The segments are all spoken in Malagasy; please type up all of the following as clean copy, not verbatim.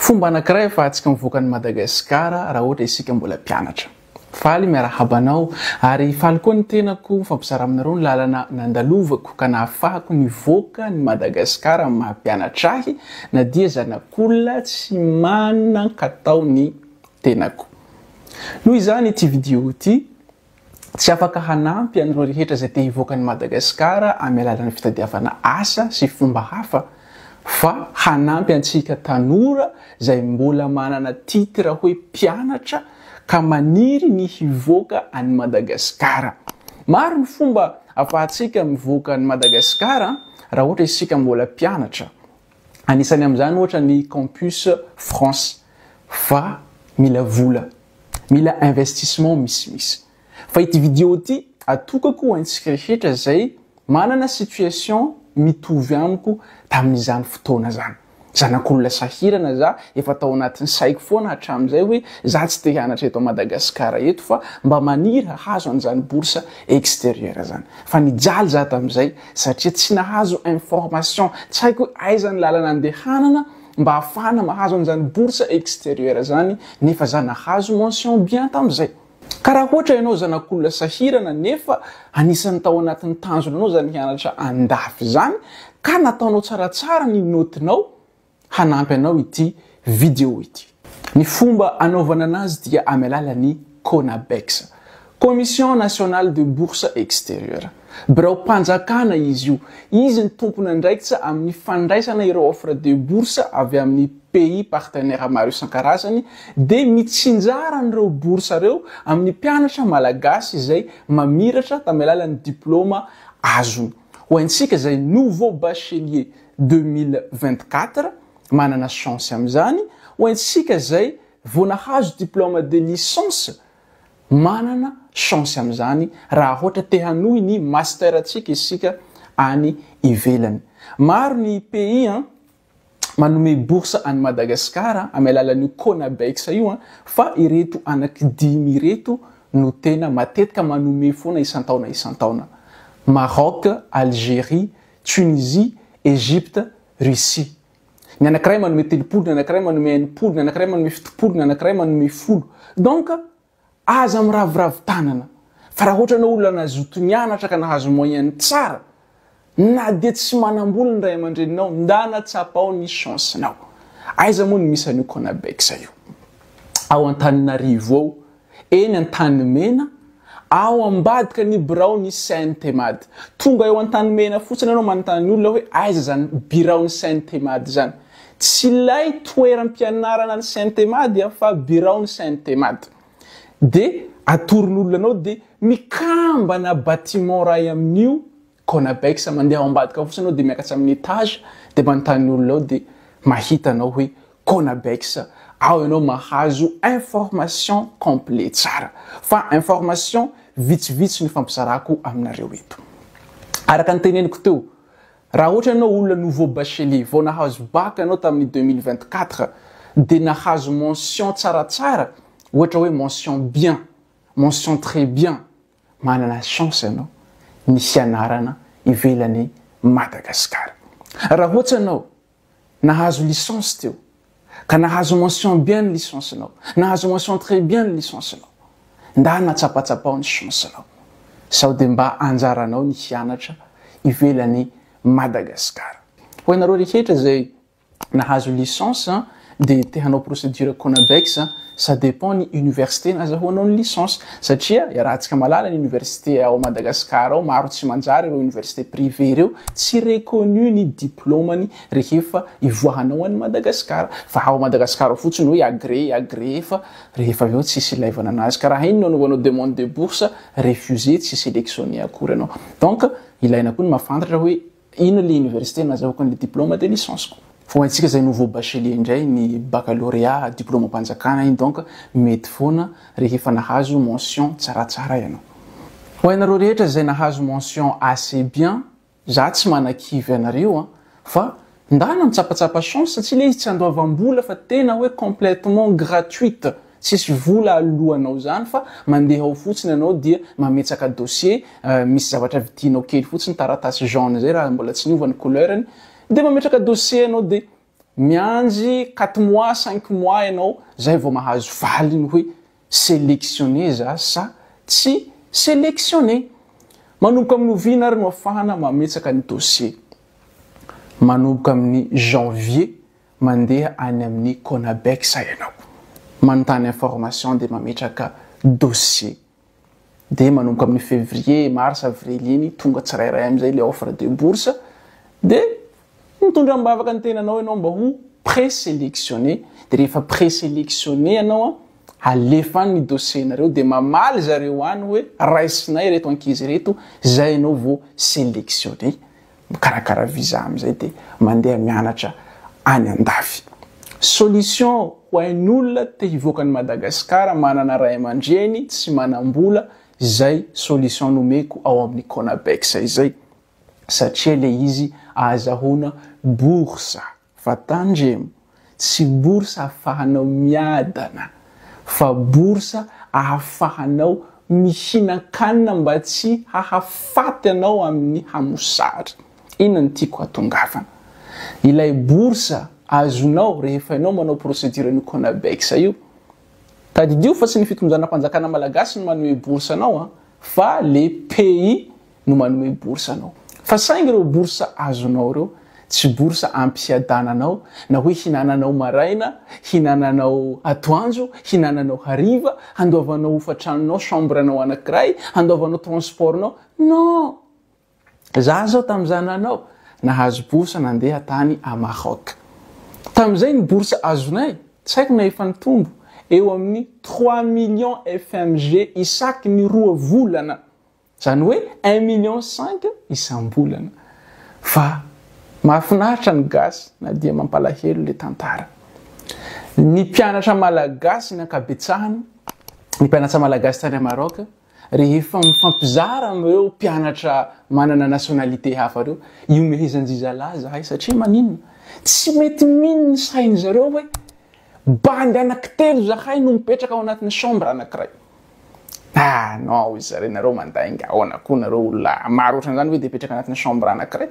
Fomba anankiray afahantsika mivoaka ny Madagasikara raha ohatra isika mbola mpianatra. Faly miarahaba anao ary faly koa ny tenako fampizara aminareo ny lalana nandalovako ka nahafahako nivoaka ny Madagasikara amin'ny maha-mpianatra ahy na dia zanak'olona tsy manan-katao ny tenako. Noho izany ity video ity tsy afaka hanampy an'ireo rehetra izay te hivoaka ny Madagasikara amin'ny alalan'ny fitadiavana asa sy fomba hafa fa hanampy antsika tanora izay mbola manana titra hoe mpianatra ka maniry ny hivoaka any Madagasikara. Maro ny fomba afahantsika mivoaka ny Madagasikara raha ohatra isika mbola mpianatra. Anisany amin'izany ohatra ny campus France fa mila vola, mila investissement misimisy. Fa ity video ity atokako ho antsika rehetra izay manana situation mitovy amiko tamin'izany fotoana zany. Zanak'olona sahirana za efa tao anatin'ny saiko foana hatramin'izay hoe za tsy te hianatra eto Madagasikara eto fa mba maniry hahazo an'izany bourse extérieure zany. Fa nijaly za tamin'izay satria tsy nahazo information, tsy haiko hoe aiza ny lalana andehanana mba ahafahana mahazo an'izany bourse extérieure zany nefa za nahazo mention bien tamin'izay. Karaha ohatra ianao zanak'olona sahirana nefa anisan'ny tao anatin'ny tanjona anao zany hianatra andafy zany ka nataonao tsaratsara ny notinao hanampy anao ity video ity. Ny fomba anaovana anazy dia amin'ny alalan'ny CONABEX, Commission Nationale de Bourse Extérieure. Birao mpanjakana izy io. Izy ny tompona andraikitra amin'ny fandraisana ireo offre de bourse avy amin'ny pays partenaires maro isan-karazany dia mitsinjara an'ireo bourse ireo amin'ny mpianatra malagasy izay mamiratra tamin'ny alalan'ny diplôma azony. Ho antsika izay nouveau bachelier 2024 manana chance amin'izany, ho antsika izay vao nahazo diplôme de licence manana chance amin'izany raha ohatra te hanohy ny master atsika isika any ivelany. Maro ny pays manome bourse any Madagasikara amin'ny alalan'io CONABEX io fa ireto anankidimy ireto no tena matetika manome foana isan-taona. Maroc, Algérie, Tunisie, Égypte, Russie. Ny anankiray manome 3, ny anankiray manome 9, ny anankiray manome 7, ny anankiray manome 10. Donc aza miravoravo tanana. Fa raha ohatra anao olona nazoto nianatra ka nahazo moyenne tsara, na dia tsy manam-bola ny ray aman-dreninao, ndana tsapao ny chance-nao. Aiza moa ny misy an'io CONABEX io? Ao Antananarivo ao, eny Antanimena, ao ambadika ny birao ny Saint-Themady. Tonga eo Antanimena fotsiny anao manontany ny olona hoe aiza zany birao ny Saint-Themady zany. Tsy ilay toeram-pianarana ny Saint-Themady fa birao ny Saint-Themady. De atoron'olona anao de mikambana bâtiment ray amin'io CONABEX, mandeha ao ambadika fotsiny anao de miakatra amin'ny étage de manontany ny olona ao de mahita anao hoe CONABEX. Ao ianao mahazo information complète tsara. Fa information vitsivitsy ny fampizarako aminareo eto. Araka ny teneniko teo, raha ohatra ianao olona nouveau bachelier vao nahazo bac ianao tamin'ny 2024 de nahazo mention tsaratsara, ohatra hoe mention bien, mention très bien, manana chance ianao ny hianarana ivelany Madagasikara. Raha ohatra ianao nahazo licence teo ka nahazo mention bien ny licence nao, nahazo mention très bien ny licence nao, ndana tsapatsapao ny chance nao. Sao de mba anjaranao ny hianatra ivelany Madagasikara. Ho ianareo rehetra izay nahazo licence de te hanao procédure CONABEX, ça dépend ny université nazahoanao ny licence satria rahantsika malala ny université ao Madagasikara ao maro tsy manjary ireo université privé ireo tsy reconnu ny diplômany rehefa ivoahanao any Madagasikara fa ao Madagasikara fotsiny hoe agré fa rehefa avy eo tsisy ilaivana anazy karaha iny no anaovanao demande de bourse refusé tsy sélectionné akory anao. Donc ilaina koa ny mahafantatra hoe ino le université nazahoako ny diplôme de licence. Fo antsika izay nouveau bachelier indray ny baccalauréat diplôme mpanjakana iny donc mety foana rehefa nahazo mention tsaratsara ianao. Ho ianareo rehetra izay nahazo mention assez bien, za tsy manakivy anareo fa ndana mitsapatsapa chance satria le izy tsy andoavam-bola fa tena hoe complètement gratuite. Tsisy vola alohanao zany fa mandeha ao fotsiny anao dia mametsaka dossier, misy zavatra vidinao kely fotsiny taratasy jaune zay raha mbola tsy niova ny couleurany. De mametraka dossier anao de mianjy 4 mois 5 mois ianao zay vao mahazo valiny hoe sélectionné za sa tsy sélectionné. Manomboka amin'ny ovina ary no afahana mametsaka ny dossier. Manomboka amin'ny janvier mandeha any amin'ny Conabex ianao. Manontany information de mametraka dossier. De manomboka amin'ny février, mars, avril iny tonga tsirairay amizay le offre de bourse de mitondra mibavaka ny tenanao ianao mba ho présélectionné. De rehefa présélectionné ianao alefa ny dossier nareo de mamaly zareo any hoe raisinay reto ankizy reto zay ianao vao sélectionné. Karakara visa amizay de mandeha mianatra any andafy. Solution ho ain'olona te hivoaka ny Madagasikara manana ray aman-dreny tsy manam-bola, zay solution nomeko ao amin'ny Conabex izay. Satria le izy azahoana boursa. Fa tandremo, tsy boursa ahafahanao miadana, fa boursa ahafahanao mihinakanina mba tsy hahafaty anao amin'ny hamosary. Ina ny tiako hatongavana. Ilay boursa azonao rehefa ianao manao procédure ny Conabex io. Tadidio fa tsy ny fitonjanam-panjakana malagasy no manome boursa anao, fa le pays no manome boursa anao. Fa saingy reo boursa azonao reo, tsy boursa ampiadananao na hoe hinananao maraina, hinananao atoandro, hinananao hariva, handoavanao hofantranonao chambre anao anankiray, handoavanao transportnao. Non! Za zao tam'zananao nahazo boursa nandeha tany à Maroc. Tam'izay ny boursa azonay, tsy haiko na efa nitombo, eo amin'ny 3 millions FMG isaky ny 2 volana. Zany hoe 1,5 million isam-bolana. Fa mahafinaritra ny gasy na dia mampalahelo le tantara. Ny mpianatra malagasy ny ankabetsahany, ny mpianatra malagasy tany à Maroc, rehefa mifampizara amreo mpianatra manana nationalité hafa reo, iomehezan-jizalahy zahay satria maninona? Tsy mety mino ny sainy zareo hoe bandy anankitelo zahay no mipetraka ao anatin'ny chambre anankiray. Ah non, izy zareo nareo mandainga ahoana koa nareo olona maro ohatran'izany hoe de petraka anatin'ny chambre anankiray.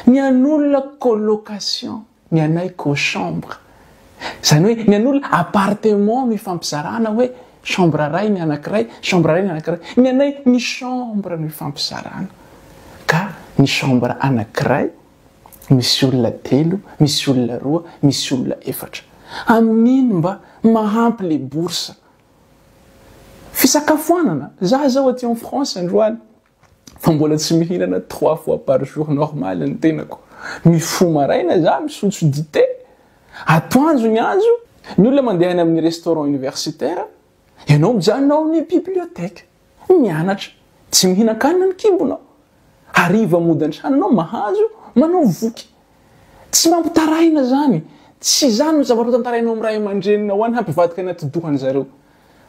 Ny an'olona colocation, ny anay co-chambre. Zany hoe ny an'olona appartement mifampizarana hoe chambre ray ny anankiray, chambre ray ny anankiray. Ny anay ny chambre no mifampizarana. Ka ny chambre anankiray misy olona 3, misy olona 2, misy olona 4. Amin'iny mba mahampy le boursa. Fisakafoanana, za zao aty en France androany, fa mbola tsy mihinana 3 fois par jour normal ny tenako. Mifo maraina za misotso dité. Atoandro ny andro, ny olona mandeha any amin'ny restaurant universitaire, ianao mijanonao ny bibliothèque, mianatra, tsy mihinan-kanina ny kimbonao. Hariva mody an-tranonao mahazo, manao voky. Tsy mampitaraina zany. Tsy zany no zavatra tantarainao amin'ny ray aman-dreninao any hampivadika anaty dohany zareo.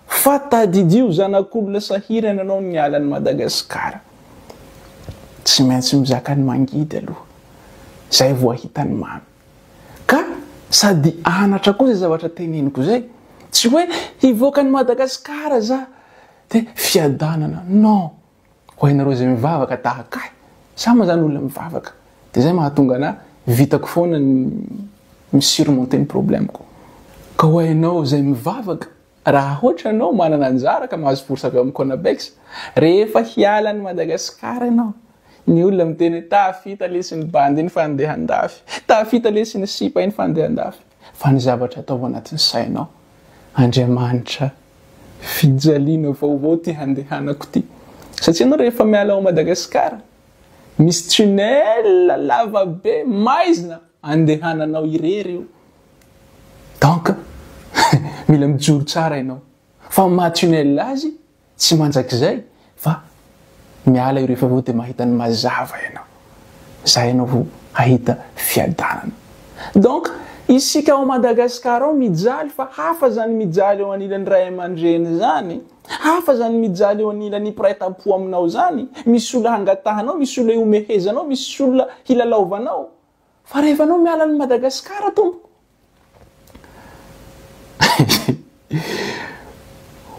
Fa tadidio zanak'olona sahirana anao ny alan'ny Madagasikara. Tsy maintsy mizaka ny mangidy aloha. Zay vao ahitany mamy. Ka sady anatra koa zay zavatra teneniko zay. Tsy hoe hivoaka ny Madagasikara za de fiadanana. Non. Ho hainareo zay mivavaka tahaka ahy. Sa ma zany olona mivavaka. De zay mahatonga na vitako foana ny surmonter ny problemko. Ka ho hainao zay mivavaka, raha ohatra anao manana anjara ka mahazo boursa avy amin'ny Conabex, rehefa hiala ny Madagasikara ianao, ny olona miteny tafita lesy ny bandy iny fa andeha andafy, tafita lesy ny sipa iny fa andeha andafy. Fa ny zavatra atao anatin'ny sainao, Andriamanitra, fijaliana vaovao ty handehanako ty. Satria anao rehefa miala ao Madagasikara, misy tunnel lava be maizina andehananao irery io. Donc, mila mijoro tsara ianao. Fa maha-tunnel azy, tsy manjak'izay, fa miala io rehefa avao de mahita ny mazava ianao. Zay ianao vao ahita fiadanana. Donc, isika ao Madagasikara ao mijaly fa hafa zany mijaly eo anilan'ny ray aman-dreny zany. Hafa zany mijaly eo anilan'ny mpiray-tampo aminao zany. Misy olona hangatahanao, misy olona iomehezanao, misy olona hilalaovanao. Fa rehefa anao miala ny Madagasikara tompo.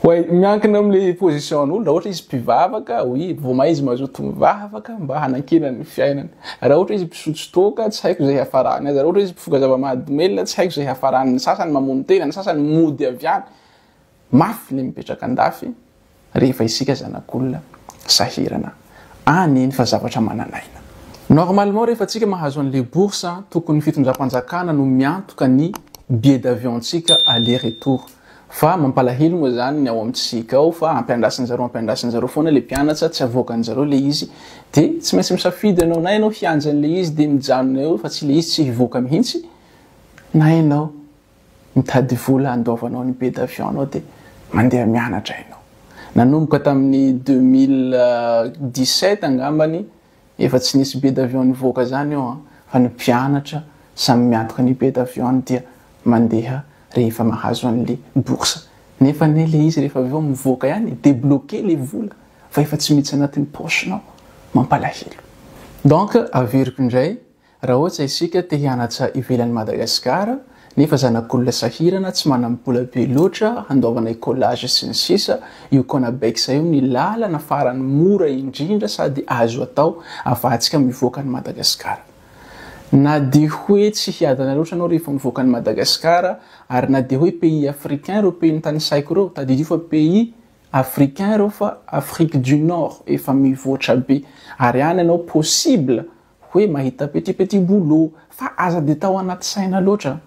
Ho Ouais, miankina am'le position-n'olo raha ohatra izy mpivavaka, oui, vao mahay izy mazoto mivavaka mba hanankina ny fiainany. Raha ohatra izy mpisotro toaka, tsy haiko zay hafarany azy. Raha ohatra izy mpifoka zava-mahadomelina, tsy haiko zay hafarany. Ny sasany mamono tena, ny sasany mody avy any. Mafy le mipetraka andafy rehefa isika zanak'olona sahirana. Iny fa zavatra mananaina. Normalement rehefa tsika mahazo an'le bourse, tokony fitondram-panjakana no miantoka ny billet d'avion-tsika aller-retour. Fa mampalahelo moa zany ny ao amintsika ao fa ampiandrasin'zareo foana le mpianatra, tsy avoakan'zareo le izy de tsy maintsy misafidy anao na ianao hianja an'le izy de mijanona eo fa tsy le izy tsy hivoaka mihitsy, na ianao mitady vola andoavanao ny billet d'avion anao de mandeha mianatra ianao. Nanomboka tamin'ny 2017 angambany efa tsy nisy billet d'avion nivoaka zany eo fa ny mpianatra samy miantoka ny billet d'avion dia mandeha rehefa mahazo an'le bourse. Nefa le izy rehefa aveo mivoaka ihany débloquer le vola fa efa tsy miditsy anatin'ny poche-nao, mampalahelo. Donc averiko indray raha ohatra isika te hianatra ivelan'ny Madagasikara nefa zanak'olona sahirana tsy manam-bola be loatra handaovana écolage sy ny sisa, io Conabex io ny lalana farany mora indrindra sady azo atao ahafahantsika mivoaka ny Madagasikara. Na de hoe tsy hiadana loatra anao rehefa mivoaka ny Madagasikara, ary na de hoe pays africain reo pays nitanisaiko reo, tadidio fa pays africain reo fa Afrique du Nord efa mivoatra be. Ary any anao possible hoe mahita petit boulot fa aza de tao anaty saina loatra.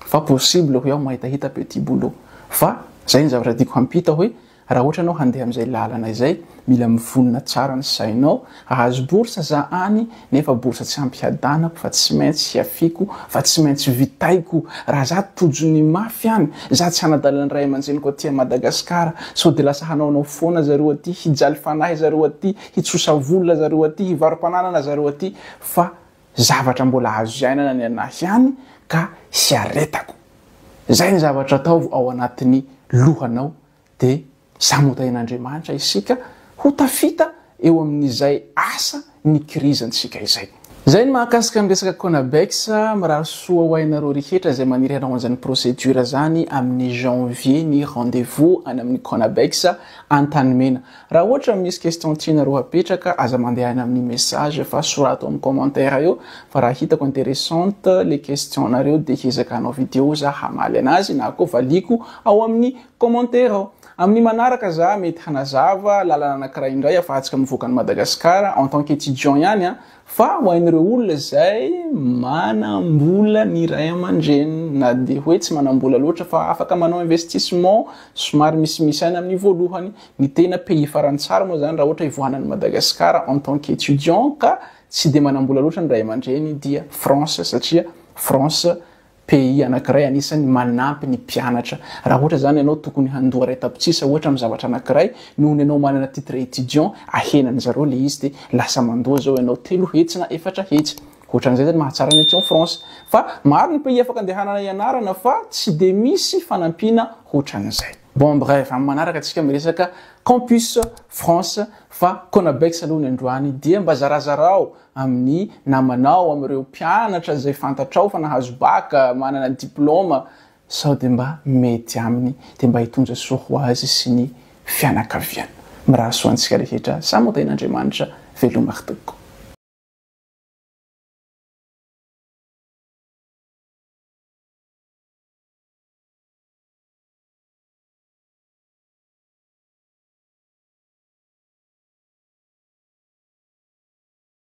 Fa possible hoe ao mahita petit boulot. Fa zay ny zavatra tiako hampita hoe raha ohatra anao handeha am'izay lalana izay, mila mivonona tsara ny sainao, ahazo bourse za any, nefa bourse tsy ampy hadanako fa tsy maintsy hiafiko, fa tsy maintsy vitaiko. Raha za tojony mafy any, za tsy hanadalan'ny ray aman-dreniko aty Madagasikara, sao de lasa hanaonao foana zareo aty, hijaly fanahy zareo aty, hitsosa vola zareo aty, hivarom-pananana zareo aty, fa zavatra mbola azo iainana ny anahy any ka sy aretako. Zay ny zavatra atao ao anatin'ny lohanao de samotain'Andriamanitra isika ho tafita eo amin'izay asa ny krizantsika izay. Zay ny mahakasika ny resaka Conabex, mirary soa ho ainareo rehetra izay maniry hanao an'izany procédure zany amin'ny janvier ny rendez-vous any amin'ny Conabex Antanimena. Raha ohatra misy question tianareo hapetraka, aza mandeha any amin'ny message fa sorato amin'ny commentaire eo, fa raha hitako intéressante les questions nareo de hiezaka hanao vidéo za hamaly anazy na koa valiko ao amin'ny commentaire ao. Amin'ny manaraka za mety hanazava lalana anankiray indray ahafahantsika mivoaka ny Madagasikara en tant qu'étudiant ihany, fa ho ain'ireo olona zay manambola ny ray aman-dreny, na de hoe tsy manambola loatra fa afaka manao investissement somary misimisy any amin'ny voalohany. Ny tena pays farany tsara moa zany raha ohatra hivohanan'ny Madagasikara en tant qu'étudiant ka tsy de manambola loatra ny ray aman-dreny dia France, satria France pays anankiray anisany manampy ny mpianatra. Raha ohatra zany ianao tokony handoa ray tapitrisa ohatra amin'ny zavatra anankiray, nohony ianao manana titre étudiant, ahenany zareo le izy de lasa mandoa zao ianao 3 hetsy na 4 hetsy. Ohatran'izay zany mahatsara ny atao France. Fa maro ny pays afaka andehanana ianarana fa tsy de misy fanampiana ohatran'izay. Bon bref, amin'ny manaraka atsika miresaka campus France fa Conabex aloha ny androany dia mba zarazarao amin'ny namanao amin'ireo mpianatra zay fantatrao fa nahazo baka, manana diplôma, sao de mba mety aminy de mba hitondra soa ho azy sy ny fianakaviana. Mirary soa antsika rehetra, samotain'Andriamanitra velomary tokoa.